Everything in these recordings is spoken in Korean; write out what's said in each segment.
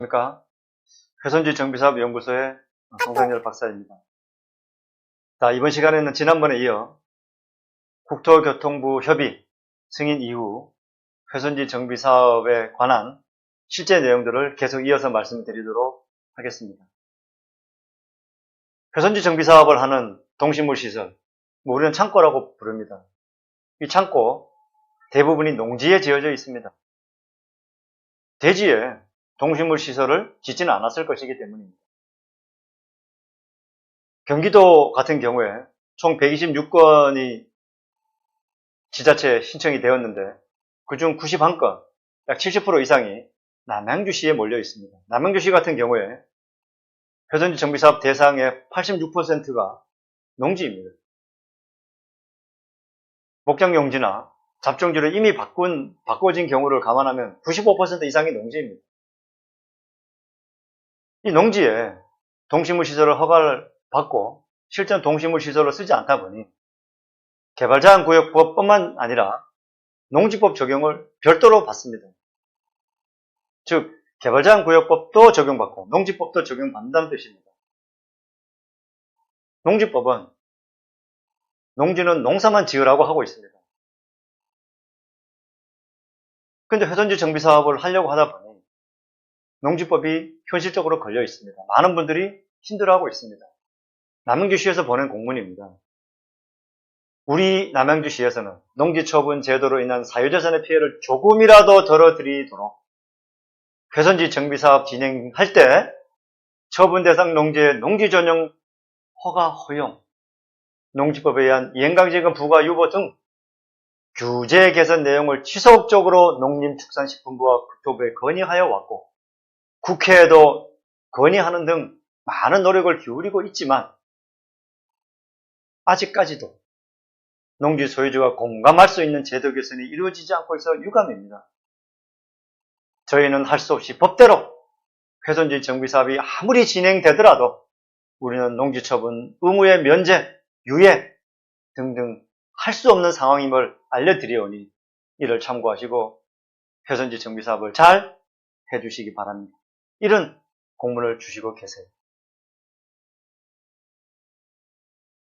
그러니까 회선지정비사업연구소의 송상열 박사입니다. 자, 이번 시간에는 지난번에 이어 국토교통부 협의 승인 이후 회선지 정비사업에 관한 실제 내용들을 계속 이어서 말씀드리도록 하겠습니다. 회선지 정비사업을 하는 동식물 시설, 우리는 창고라고 부릅니다. 이 창고 대부분이 농지에 지어져 있습니다. 대지에 동식물 시설을 짓지는 않았을 것이기 때문입니다. 경기도 같은 경우에 총 126건이 지자체에 신청이 되었는데 그중 91건, 약 70% 이상이 남양주시에 몰려 있습니다. 남양주시 같은 경우에 회선지 정비사업 대상의 86%가 농지입니다. 목장용지나 잡종지를 이미 바꿔진 경우를 감안하면 95% 이상이 농지입니다. 이 농지에 동식물 시설을 허가를 받고 실제는 동식물 시설을 쓰지 않다 보니 개발제한구역법뿐만 아니라 농지법 적용을 별도로 받습니다. 즉 개발제한구역법도 적용받고 농지법도 적용받는다는 뜻입니다. 농지법은 농지는 농사만 지으라고 하고 있습니다. 근데 회선지 정비사업을 하려고 하다 보니 농지법이 현실적으로 걸려 있습니다. 많은 분들이 힘들어하고 있습니다. 남양주시에서 보낸 공문입니다. 우리 남양주시에서는 농지처분 제도로 인한 사유재산의 피해를 조금이라도 덜어드리도록 회선지 정비사업 진행할 때 처분 대상 농지의 농지전용 허가 허용, 농지법에 의한 이행강제금 부과 유보 등 규제 개선 내용을 지속적으로 농림축산식품부와 국토부에 건의하여 왔고 국회에도 건의하는 등 많은 노력을 기울이고 있지만 아직까지도 농지 소유주가 공감할 수 있는 제도 개선이 이루어지지 않고 있어 유감입니다. 저희는 할 수 없이 법대로 회선지 정비사업이 아무리 진행되더라도 우리는 농지처분 의무의 면제, 유예 등등 할 수 없는 상황임을 알려드리오니 이를 참고하시고 회선지 정비사업을 잘 해주시기 바랍니다. 이런 공문을 주시고 계세요.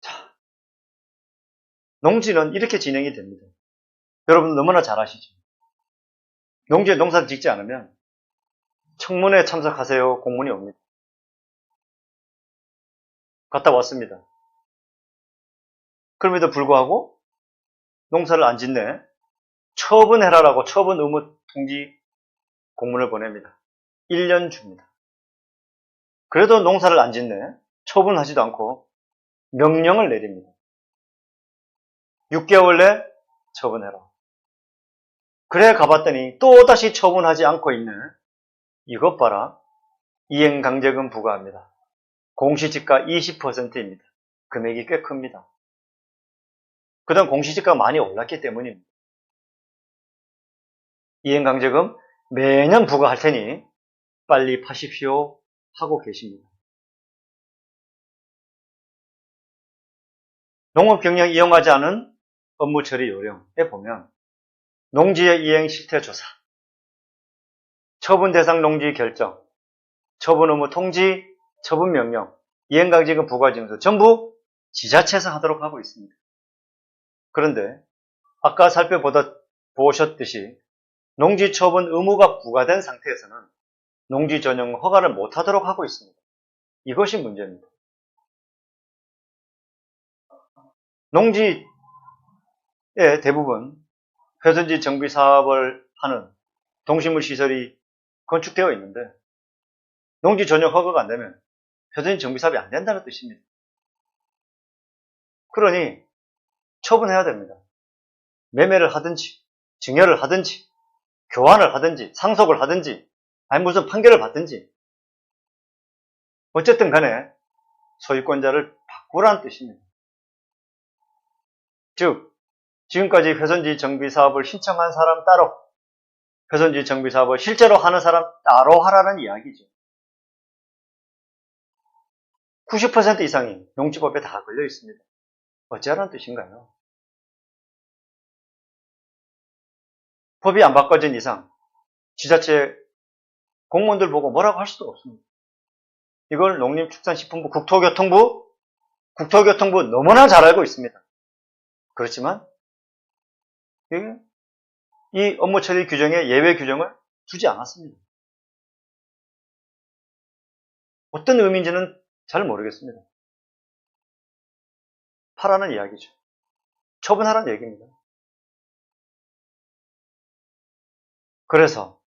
자, 농지는 이렇게 진행이 됩니다. 여러분 너무나 잘 아시죠? 농지에 농사를 짓지 않으면 청문회에 참석하세요 공문이 옵니다. 갔다 왔습니다. 그럼에도 불구하고 농사를 안 짓네 처분해라라고 처분 의무 통지 공문을 보냅니다. 1년 줍니다. 그래도 농사를 안 짓네 처분하지도 않고 명령을 내립니다. 6개월 내 처분해라. 그래 가봤더니 또다시 처분하지 않고 있네. 이것 봐라. 이행강제금 부과합니다. 공시지가 20%입니다. 금액이 꽤 큽니다. 그다음 공시지가가 많이 올랐기 때문입니다. 이행강제금 매년 부과할 테니 빨리 파십시오 하고 계십니다. 농업경영 이용하지 않은 업무처리 요령에 보면 농지의 이행 실태 조사, 처분 대상 농지 결정, 처분 의무 통지, 처분 명령, 이행강제금 부과 징수 전부 지자체에서 하도록 하고 있습니다. 그런데 아까 살펴보셨듯이 농지 처분 의무가 부과된 상태에서는 농지 전용 허가를 못하도록 하고 있습니다. 이것이 문제입니다. 농지의 대부분 회선지 정비 사업을 하는 동식물 시설이 건축되어 있는데 농지 전용 허가가 안 되면 회선지 정비 사업이 안 된다는 뜻입니다. 그러니 처분해야 됩니다. 매매를 하든지 증여를 하든지 교환을 하든지 상속을 하든지 아니 무슨 판결을 받든지 어쨌든 간에 소유권자를 바꾸라는 뜻입니다. 즉 지금까지 회선지 정비 사업을 신청한 사람 따로 회선지 정비 사업을 실제로 하는 사람 따로 하라는 이야기죠. 90% 이상이 농지법에 다 걸려 있습니다. 어찌하라는 뜻인가요? 법이 안 바꿔진 이상 지자체 공무원들 보고 뭐라고 할 수도 없습니다. 이걸 농림축산식품부, 국토교통부 너무나 잘 알고 있습니다. 그렇지만 이 업무 처리 규정에 예외 규정을 두지 않았습니다. 어떤 의미인지는 잘 모르겠습니다. 파라는 이야기죠. 처분하라는 얘기입니다. 그래서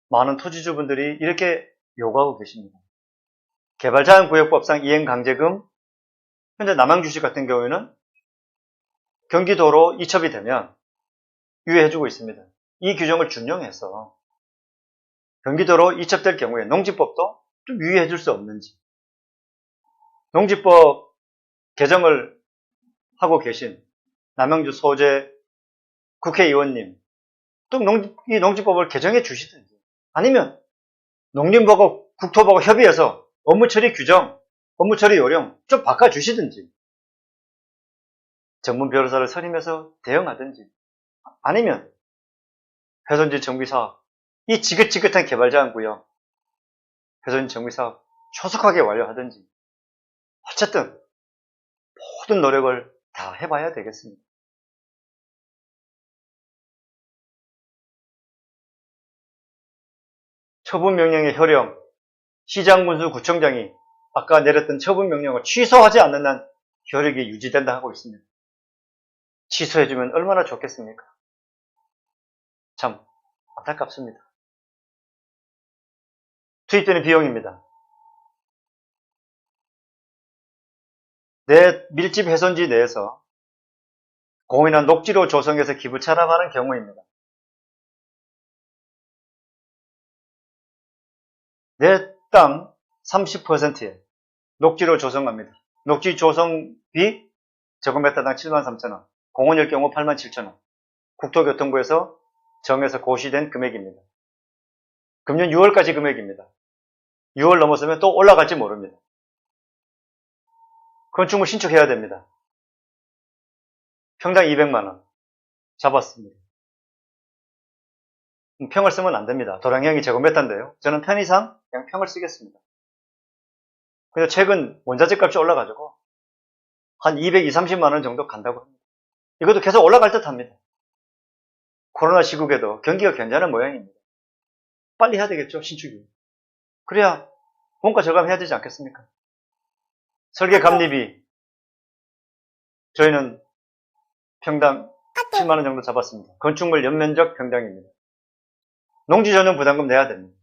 많은 토지주분들이 이렇게 요구하고 계십니다. 개발자연구역법상 이행강제금, 현재 남양주시 같은 경우에는 경기도로 이첩이 되면 유예해주고 있습니다. 이 규정을 준용해서 경기도로 이첩될 경우에 농지법도 좀 유예해줄 수 없는지, 농지법 개정을 하고 계신 남양주 소재 국회의원님, 또 이 농지법을 개정해 주시든지, 아니면 농림부하고 국토부하고 협의해서 업무처리 규정, 업무처리 요령 좀 바꿔주시든지, 전문 변호사를 선임해서 대응하든지, 아니면 훼손지 정비사업, 이 지긋지긋한 개발자연구역 훼손지 정비사업 조속하게 완료하든지, 어쨌든 모든 노력을 다 해봐야 되겠습니다. 처분명령의 효력, 시장군수 구청장이 아까 내렸던 처분명령을 취소하지 않는 한 효력이 유지된다 하고 있습니다. 취소해주면 얼마나 좋겠습니까? 참 안타깝습니다. 투입되는 비용입니다. 내 밀집 훼손지 내에서 공인한 녹지로 조성해서 기부 찬압하는 경우입니다. 내 땅 30%에 녹지로 조성합니다. 녹지 조성비 제곱미터당 73,000원, 공원일 경우 87,000원, 국토교통부에서 정해서 고시된 금액입니다. 금년 6월까지 금액입니다. 6월 넘어서면 또 올라갈지 모릅니다. 건축물 신축해야 됩니다. 평당 200만원 잡았습니다. 평을 쓰면 안 됩니다. 도량형이 제곱미터인데요. 저는 편의상 그냥 평을 쓰겠습니다. 근데 최근 원자재 값이 올라가지고 한 220, 30만원 정도 간다고 합니다. 이것도 계속 올라갈 듯 합니다. 코로나 시국에도 경기가 괜찮은 모양입니다. 빨리 해야 되겠죠, 신축이. 그래야 원가 절감해야 되지 않겠습니까? 설계 감리비 저희는 평당 7만원 정도 잡았습니다. 건축물 연면적 평당입니다. 농지 전용 부담금 내야 됩니다.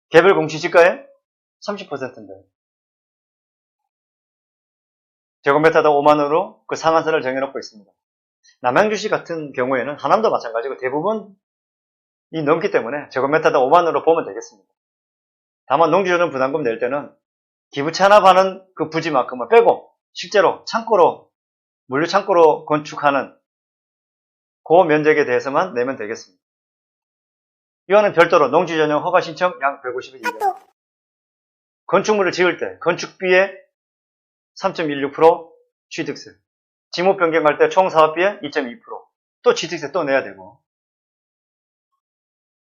개별 공시지가의 30%인데 제곱미터당 5만원으로 그 상한선을 정해놓고 있습니다. 남양주시 같은 경우에는 하남도 마찬가지고 대부분 이 넘기 때문에 제곱미터당 5만원으로 보면 되겠습니다. 다만 농지 전용 부담금 낼 때는 기부 찬압하는 그 부지만큼은 빼고 실제로 창고로 물류 창고로 건축하는 그 면적에 대해서만 내면 되겠습니다. 이거는 별도로 농지 전용 허가 신청 약 150일 이내. 건축물을 지을 때 건축비의 3.16% 취득세, 지목 변경할 때 총 사업비의 2.2%, 또 취득세 또 내야 되고.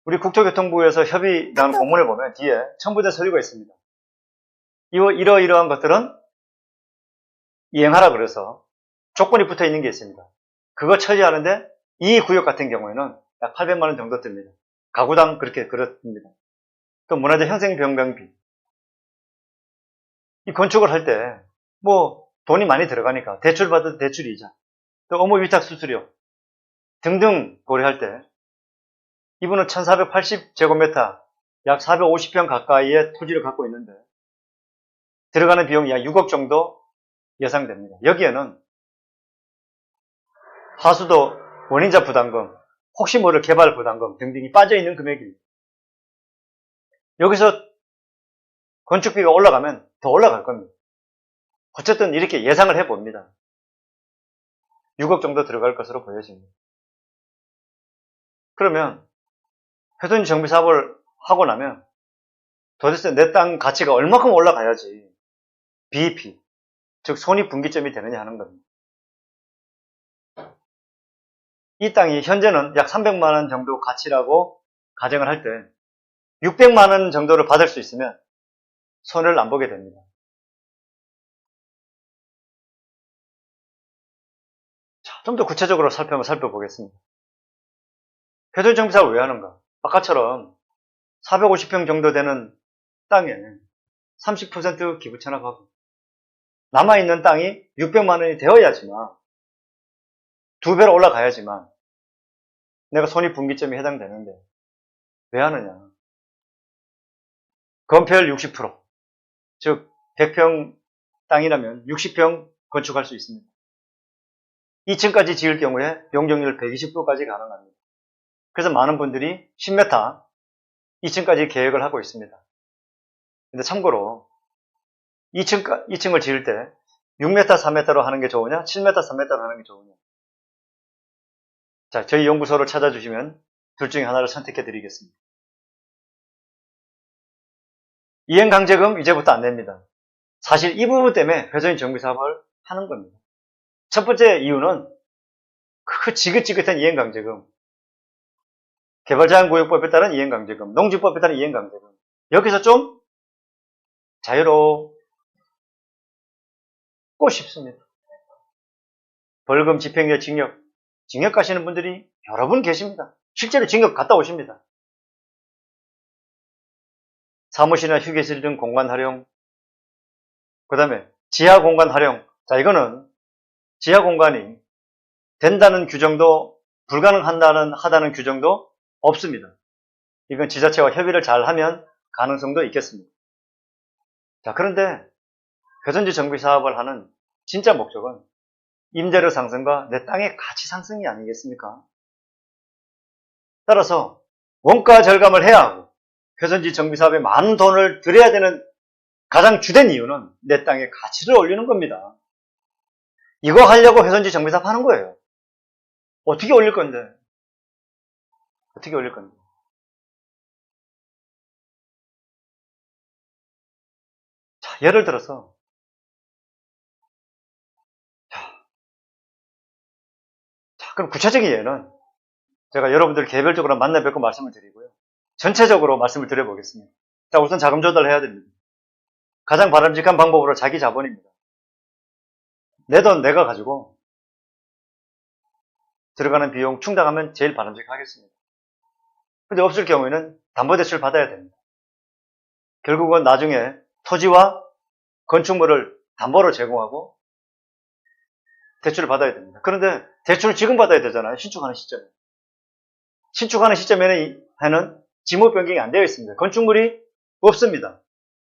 우리 국토교통부에서 협의한 공문을 보면 뒤에 첨부된 서류가 있습니다. 이러이러한 것들은 이행하라 그래서 조건이 붙어 있는 게 있습니다. 그거 처리하는데 이 구역 같은 경우에는 약 800만원 정도 듭니다. 가구당 그렇습니다. 또 문화재 형생변경비. 이 건축을 할 때 돈이 많이 들어가니까 대출받은 대출이자, 또 업무 위탁 수수료 등등 고려할 때 이분은 1480제곱미터 약 450평 가까이의 토지를 갖고 있는데 들어가는 비용이 약 6억 정도 예상됩니다. 여기에는 하수도 원인자 부담금, 혹시 모를 개발 부담금 등등이 빠져있는 금액입니다. 여기서 건축비가 올라가면 더 올라갈 겁니다. 어쨌든 이렇게 예상을 해봅니다. 6억 정도 들어갈 것으로 보여집니다. 그러면 훼손지 정비 사업을 하고 나면 도대체 내 땅 가치가 얼마큼 올라가야지 BEP, 즉 손익분기점이 되느냐 하는 겁니다. 이 땅이 현재는 약 300만 원 정도 가치라고 가정을 할 때 600만 원 정도를 받을 수 있으면 손해를 안 보게 됩니다. 좀 더 구체적으로 살펴보겠습니다. 회전정비 사업을 왜 하는가? 아까처럼 450평 정도 되는 땅에 30% 기부 체납하고 남아있는 땅이 600만 원이 되어야지만 2배로 올라가야지만 내가 손익분기점에 해당되는데 왜 하느냐? 건폐율 60%, 즉 100평 땅이라면 60평 건축할 수 있습니다. 2층까지 지을 경우에 용적률 120%까지 가능합니다. 그래서 많은 분들이 10m 2층까지 계획을 하고 있습니다. 근데 참고로 2층을 지을 때 6m 4m로 하는 게 좋으냐 7m 3m로 하는 게 좋으냐. 자, 저희 연구소를 찾아주시면 둘 중에 하나를 선택해 드리겠습니다. 이행강제금 이제부터 안 냅니다. 사실 이 부분 때문에 회전이 정비사업을 하는 겁니다. 첫 번째 이유는 그 지긋지긋한 이행강제금, 개발자연구역법에 따른 이행강제금, 농지법에 따른 이행강제금, 여기서 좀 자유롭고 싶습니다. 벌금, 집행유예, 징역 가시는 분들이 여러 분 계십니다. 실제로 징역 갔다 오십니다. 사무실이나 휴게실 등 공간 활용, 그 다음에 지하 공간 활용. 자, 이거는 지하 공간이 된다는 규정도 하다는 규정도 없습니다. 이건 지자체와 협의를 잘 하면 가능성도 있겠습니다. 자, 그런데 회전지 정비 사업을 하는 진짜 목적은 임대료 상승과 내 땅의 가치 상승이 아니겠습니까? 따라서 원가 절감을 해야 하고 회전지 정비 사업에 많은 돈을 들여야 되는 가장 주된 이유는 내 땅의 가치를 올리는 겁니다. 이거 하려고 회전지 정비 사업 하는 거예요. 어떻게 올릴 건데? 어떻게 올릴 건데? 자, 예를 들어서 그럼 구체적인 예는 제가 여러분들 개별적으로 만나 뵙고 말씀을 드리고요. 전체적으로 말씀을 드려보겠습니다. 자, 우선 자금 조달해야 됩니다. 가장 바람직한 방법으로 자기 자본입니다. 내 돈 내가 가지고 들어가는 비용 충당하면 제일 바람직하겠습니다. 근데 없을 경우에는 담보대출 받아야 됩니다. 결국은 나중에 토지와 건축물을 담보로 제공하고 대출을 받아야 됩니다. 그런데 대출을 지금 받아야 되잖아요. 신축하는 시점에. 신축하는 시점에는 지목 변경이 안 되어 있습니다. 건축물이 없습니다.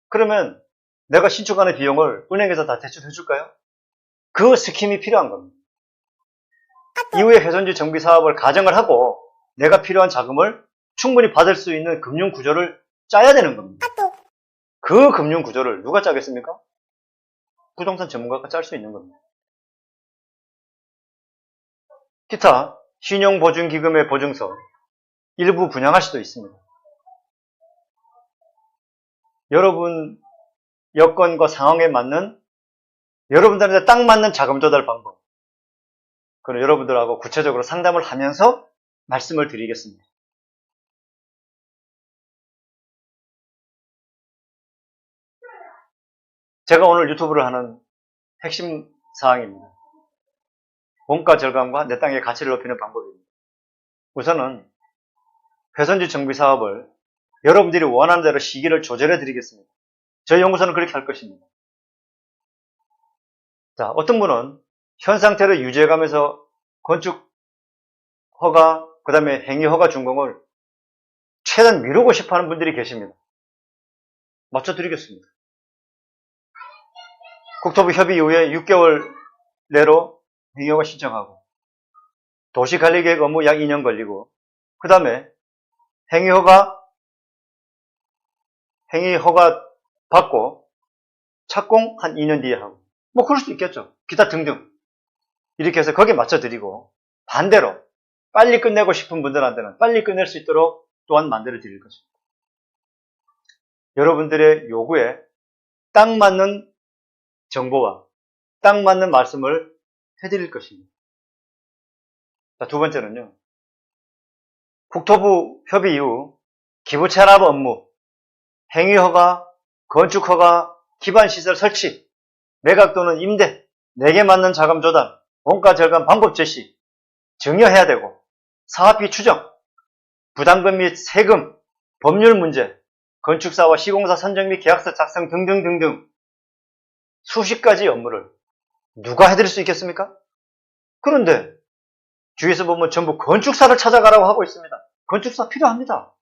그러면 내가 신축하는 비용을 은행에서 다 대출해 줄까요? 그 스킴이 필요한 겁니다. 이후에 회전지 정비 사업을 가정을 하고 내가 필요한 자금을 충분히 받을 수 있는 금융 구조를 짜야 되는 겁니다. 그 금융 구조를 누가 짜겠습니까? 부동산 전문가가 짤 수 있는 겁니다. 기타 신용보증기금의 보증서 일부 분양할 수도 있습니다. 여러분 여건과 상황에 맞는 여러분들한테 딱 맞는 자금 조달 방법, 그럼 여러분들하고 구체적으로 상담을 하면서 말씀을 드리겠습니다. 제가 오늘 유튜브를 하는 핵심 사항입니다. 원가 절감과 내 땅의 가치를 높이는 방법입니다. 우선은 회선지 정비 사업을 여러분들이 원하는 대로 시기를 조절해 드리겠습니다. 저희 연구소는 그렇게 할 것입니다. 자, 어떤 분은 현 상태를 유지해가면서 건축 허가, 그 다음에 행위 허가 준공을 최대한 미루고 싶어 하는 분들이 계십니다. 맞춰드리겠습니다. 국토부 협의 이후에 6개월 내로 행위 허가 신청하고 도시관리계획 업무 약 2년 걸리고 그 다음에 행위 허가 받고 착공 한 2년 뒤에 하고 뭐 그럴 수도 있겠죠. 기타 등등 이렇게 해서 거기에 맞춰드리고 반대로 빨리 끝내고 싶은 분들한테는 빨리 끝낼 수 있도록 또한 만들어 드릴 것입니다. 여러분들의 요구에 딱 맞는 정보와 딱 맞는 말씀을 해드릴 것입니다. 자, 두 번째는요. 국토부 협의 이후 기부채납 업무, 행위허가, 건축허가, 기반시설 설치, 매각 또는 임대, 내게 맞는 자금 조달, 원가 절감 방법 제시, 증여해야 되고, 사업비 추정, 부담금 및 세금, 법률 문제, 건축사와 시공사 선정 및 계약서 작성 등등등등 수십 가지 업무를 누가 해드릴 수 있겠습니까? 그런데 주위에서 보면 전부 건축사를 찾아가라고 하고 있습니다. 건축사 필요합니다.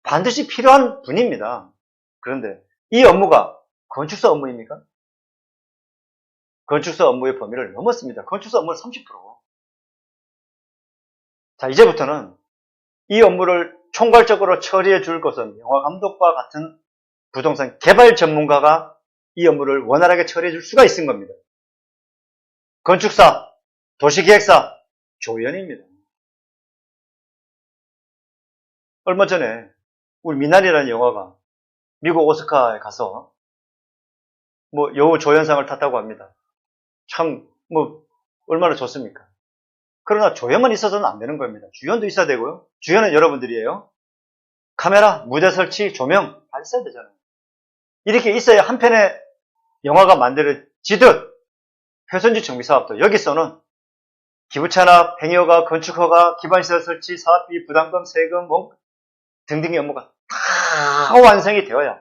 반드시 필요한 분입니다. 그런데 이 업무가 건축사 업무입니까? 건축사 업무의 범위를 넘었습니다. 건축사 업무는 30%. 자, 이제부터는 이 업무를 총괄적으로 처리해 줄 것은 영화감독과 같은 부동산 개발 전문가가 이 업무를 원활하게 처리해 줄 수가 있는 겁니다. 건축사, 도시기획사, 조연입니다. 얼마 전에 우리 미나리라는 영화가 미국 오스카에 가서 여우 조연상을 탔다고 합니다. 참 얼마나 좋습니까? 그러나 조연만 있어서는 안 되는 겁니다. 주연도 있어야 되고요. 주연은 여러분들이에요. 카메라, 무대 설치, 조명 다 있어야 되잖아요. 이렇게 있어야 한 편의 영화가 만들어지듯 표선지 정비사업도 여기서는 기부채납, 행위허가, 건축허가, 기반시설 설치, 사업비, 부담금, 세금, 등등의 업무가 다 완성이 되어야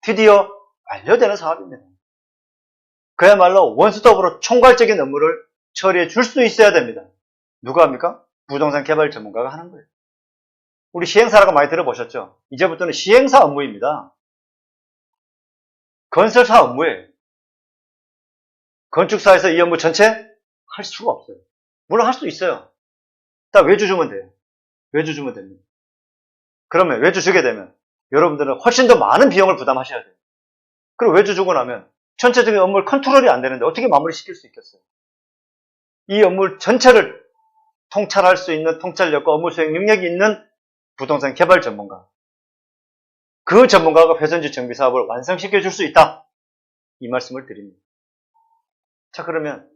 드디어 완료되는 사업입니다. 그야말로 원스톱으로 총괄적인 업무를 처리해 줄 수 있어야 됩니다. 누가 합니까? 부동산 개발 전문가가 하는 거예요. 우리 시행사라고 많이 들어보셨죠? 이제부터는 시행사 업무입니다. 건설사 업무예요. 건축사에서 이 업무 전체 할 수가 없어요. 물론 할 수 있어요. 딱 외주 주면 돼요. 외주 주면 됩니다. 그러면 외주 주게 되면 여러분들은 훨씬 더 많은 비용을 부담하셔야 돼요. 그리고 외주 주고 나면 전체적인 업무를 컨트롤이 안 되는데 어떻게 마무리 시킬 수 있겠어요? 이 업무 전체를 통찰할 수 있는 통찰력과 업무 수행 능력이 있는 부동산 개발 전문가. 그 전문가가 회선지 정비 사업을 완성시켜 줄 수 있다. 이 말씀을 드립니다. 자, 그러면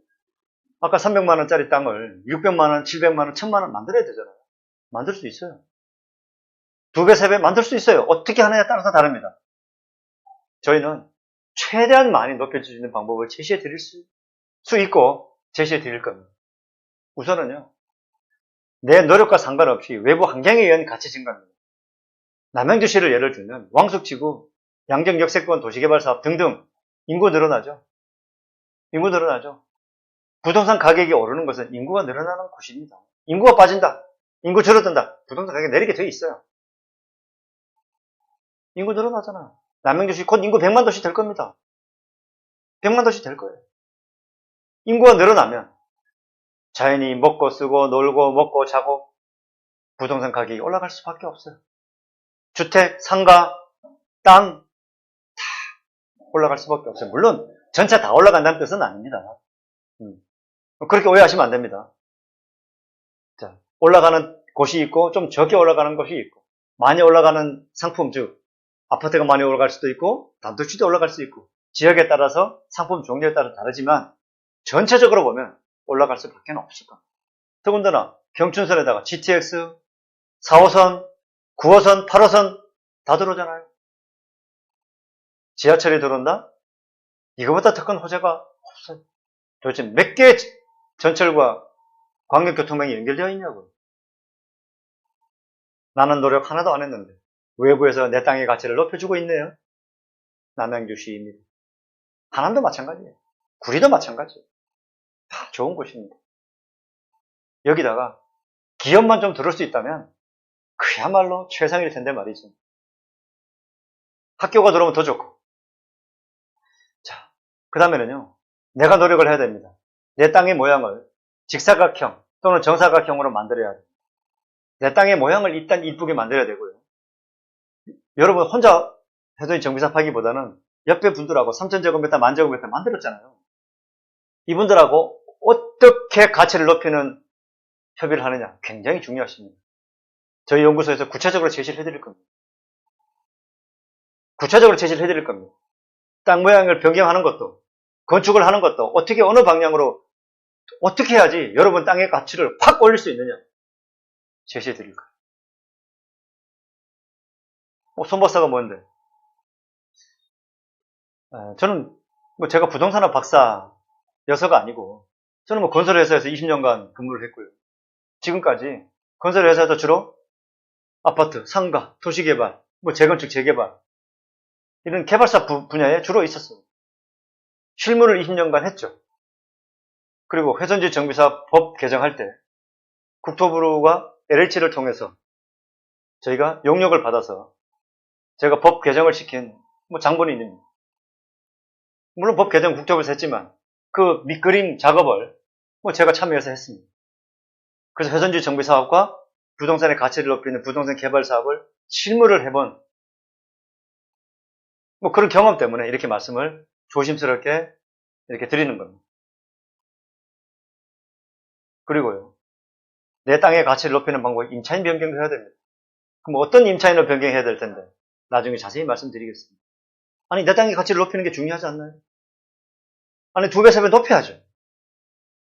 아까 300만 원짜리 땅을 600만 원, 700만 원, 1000만 원 만들어야 되잖아요. 만들 수 있어요. 2배, 3배 만들 수 있어요. 어떻게 하느냐에 따라서 다릅니다. 저희는 최대한 많이 높여줄 수 있는 방법을 제시해 드릴 수 있고 제시해 드릴 겁니다. 우선은요. 내 노력과 상관없이 외부 환경에 의한 가치 증가입니다. 남양주시를 예를 들면 왕숙지구, 양정역세권 도시개발사업 등등 인구 늘어나죠. 인구 늘어나죠. 부동산 가격이 오르는 것은 인구가 늘어나는 곳입니다. 인구가 빠진다. 인구 줄어든다. 부동산 가격이 내리게 돼 있어요. 인구 늘어나잖아. 남양주시 곧 인구 100만 도시 될 겁니다. 100만 도시 될 거예요. 인구가 늘어나면 자연이 먹고 쓰고 놀고 먹고 자고 부동산 가격이 올라갈 수밖에 없어요. 주택, 상가, 땅 다 올라갈 수밖에 없어요. 물론 전체 다 올라간다는 뜻은 아닙니다. 그렇게 오해하시면 안 됩니다. 자, 올라가는 곳이 있고 좀 적게 올라가는 곳이 있고 많이 올라가는 상품, 즉 아파트가 많이 올라갈 수도 있고 단독주택도 올라갈 수 있고 지역에 따라서 상품 종류에 따라 다르지만 전체적으로 보면 올라갈 수밖에 없을 겁니다. 더군다나 경춘선에다가 GTX, 4호선, 9호선, 8호선 다 들어오잖아요. 지하철이 들어온다? 이거보다 더 큰 호재가 없어요. 도대체 몇 개의 전철과 광역교통망이 연결되어 있냐고요. 나는 노력 하나도 안 했는데 외부에서 내 땅의 가치를 높여주고 있네요. 남양주시입니다. 하남도 마찬가지예요. 구리도 마찬가지예요. 다 좋은 곳입니다. 여기다가 기업만 좀 들을 수 있다면 그야말로 최상일 텐데 말이죠. 학교가 들어오면 더 좋고. 자, 그 다음에는요. 내가 노력을 해야 됩니다. 내 땅의 모양을 직사각형 또는 정사각형으로 만들어야 돼요. 내 땅의 모양을 일단 이쁘게 만들어야 되고요. 여러분 혼자 회전지 정비사업 하기보다는 옆에 분들하고 3000제곱미터, 10,000제곱미터 만들었잖아요. 이분들하고 어떻게 가치를 높이는 협의를 하느냐 굉장히 중요하십니다. 저희 연구소에서 구체적으로 제시를 해드릴 겁니다. 구체적으로 제시를 해드릴 겁니다. 땅 모양을 변경하는 것도 건축을 하는 것도 어떻게 어느 방향으로 어떻게 해야지 여러분 땅의 가치를 확 올릴 수 있느냐 제시해 드릴 거예요. 손박사가 뭔데? 저는 제가 부동산학 박사여서가 아니고 저는 건설회사에서 20년간 근무를 했고요. 지금까지 건설회사에서 주로 아파트, 상가, 도시개발, 재건축, 재개발 이런 개발사 분야에 주로 있었어요. 실무를 20년간 했죠. 그리고 회전지 정비사 법 개정할 때 국토부가 LH를 통해서 저희가 용역을 받아서 제가 법 개정을 시킨 장본이 있습니다. 물론 법 개정 국토부에서 했지만 그 밑그림 작업을 제가 참여해서 했습니다. 그래서 회전지 정비 사업과 부동산의 가치를 높이는 부동산 개발 사업을 실무를 해본 그런 경험 때문에 이렇게 말씀을 조심스럽게 이렇게 드리는 겁니다. 그리고요, 내 땅의 가치를 높이는 방법이 임차인 변경도 해야 됩니다. 그럼 어떤 임차인을 변경해야 될 텐데 나중에 자세히 말씀드리겠습니다. 아니, 내 땅의 가치를 높이는 게 중요하지 않나요? 아니, 2배, 3배 높여야죠.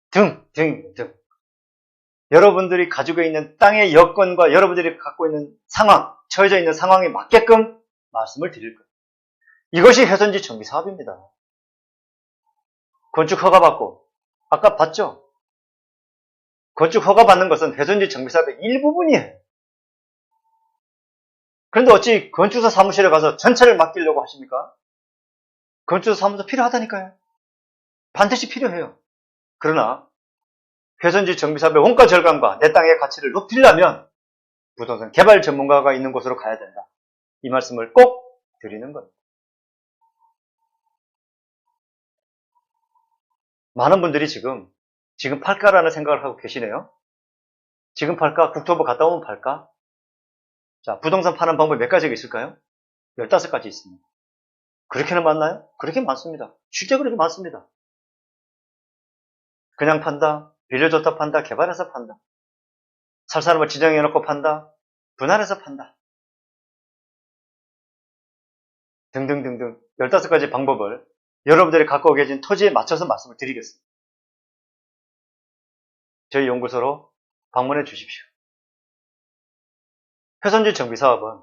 등. 여러분들이 가지고 있는 땅의 여건과 여러분들이 갖고 있는 상황, 처해져 있는 상황에 맞게끔 말씀을 드릴 거예요. 이것이 회전지 정비 사업입니다. 건축 허가 받고, 아까 봤죠? 건축 허가 받는 것은 회전지 정비 사업의 일부분이에요. 그런데 어찌 건축사 사무실에 가서 전체를 맡기려고 하십니까? 건축사 사무소 필요하다니까요. 반드시 필요해요. 그러나 회전지 정비 사업의 원가 절감과 내 땅의 가치를 높이려면 부동산 개발 전문가가 있는 곳으로 가야 된다. 이 말씀을 꼭 드리는 겁니다. 많은 분들이 지금 팔까라는 생각을 하고 계시네요. 지금 팔까? 국토부 갔다 오면 팔까? 자, 부동산 파는 방법이 몇 가지가 있을까요? 15가지 있습니다. 그렇게는 많나요? 그렇게 많습니다. 실제 그렇게 많습니다. 그냥 판다, 빌려줬다 판다, 개발해서 판다. 살 사람을 지정해놓고 판다, 분할해서 판다. 등등등등 15가지 방법을 여러분들이 갖고 계신 토지에 맞춰서 말씀을 드리겠습니다. 저희 연구소로 방문해 주십시오. 회전지 정비 사업은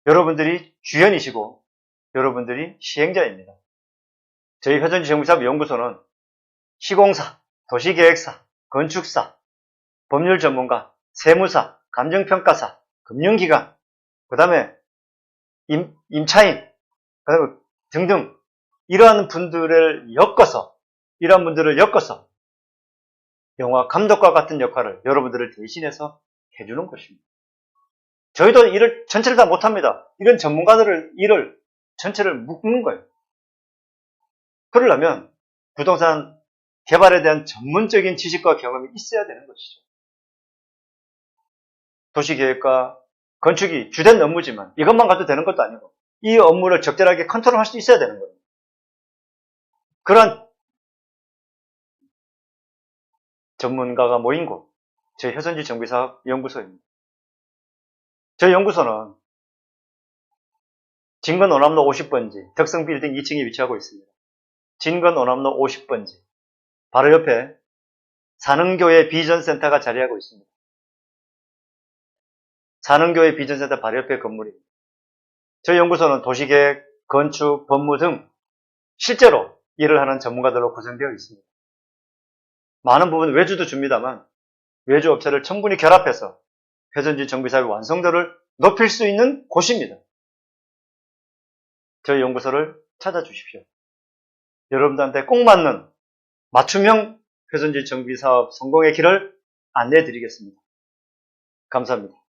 여러분들이 주연이시고 여러분들이 시행자입니다. 저희 회전지 정비 사업 연구소는 시공사, 도시계획사, 건축사, 법률 전문가, 세무사, 감정평가사, 금융기관, 그 다음에 임차인, 그 다음에 등등 이러한 분들을 엮어서 영화 감독과 같은 역할을 여러분들을 대신해서 해주는 것입니다. 저희도 일을 전체를 다 못합니다. 이런 전문가들을 일을 전체를 묶는 거예요. 그러려면 부동산 개발에 대한 전문적인 지식과 경험이 있어야 되는 것이죠. 도시계획과 건축이 주된 업무지만 이것만 가도 되는 것도 아니고 이 업무를 적절하게 컨트롤할 수 있어야 되는 거예요. 그런 전문가가 모인 곳, 저희 회전지 정비사업 연구소입니다. 저희 연구소는 진건 오남로 50번지 덕성빌딩 2층에 위치하고 있습니다. 진건 오남로 50번지 바로 옆에 산흥교회 비전센터가 자리하고 있습니다. 산흥교회 비전센터 바로 옆에 건물입니다. 저희 연구소는 도시계획, 건축, 법무 등 실제로 일을 하는 전문가들로 구성되어 있습니다. 많은 부분 외주도 줍니다만 외주 업체를 충분히 결합해서 회전지 정비사업의 완성도를 높일 수 있는 곳입니다. 저희 연구소를 찾아주십시오. 여러분들한테 꼭 맞는 맞춤형 회전지 정비사업 성공의 길을 안내해 드리겠습니다. 감사합니다.